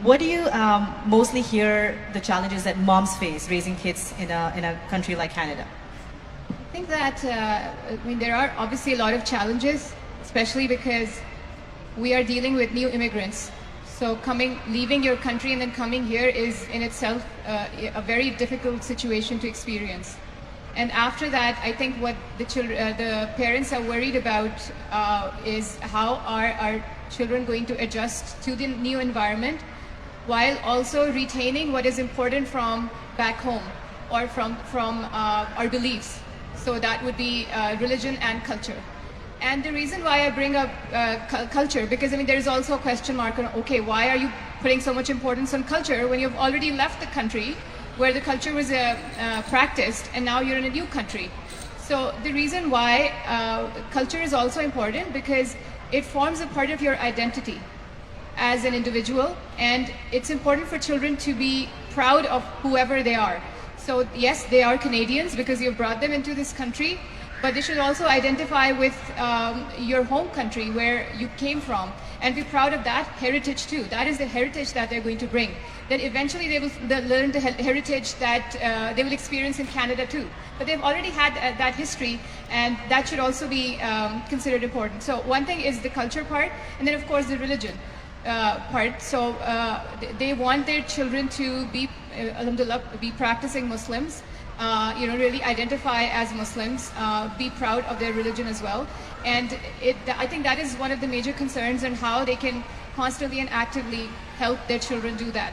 What do you mostly hear the challenges that moms face raising kids in a country like Canada? I think that there are obviously a lot of challenges, especially because we are dealing with new immigrants. So leaving your country and then coming here is in itself a very difficult situation to experience. And after that, I think what the parents are worried about is how are our children going to adjust to the new environment, while also retaining what is important from back home or from our beliefs. So that would be religion and culture. And the reason why I bring up culture, because there is also a question mark on, okay, why are you putting so much importance on culture when you've already left the country where the culture was practiced and now you're in a new country? So the reason why culture is also important because it forms a part of your identity as an individual, and it's important for children to be proud of whoever they are. So yes, they are Canadians because you've brought them into this country, but they should also identify with your home country where you came from and be proud of that heritage too. That is the heritage that they're going to bring. Then eventually they'll learn the heritage that they will experience in Canada too. But they've already had that history, and that should also be considered important. So one thing is the culture part, and then of course the religion part. So they want their children to be, alhamdulillah, be practicing Muslims. Really identify as Muslims, be proud of their religion as well. And I think that is one of the major concerns on how they can constantly and actively help their children do that.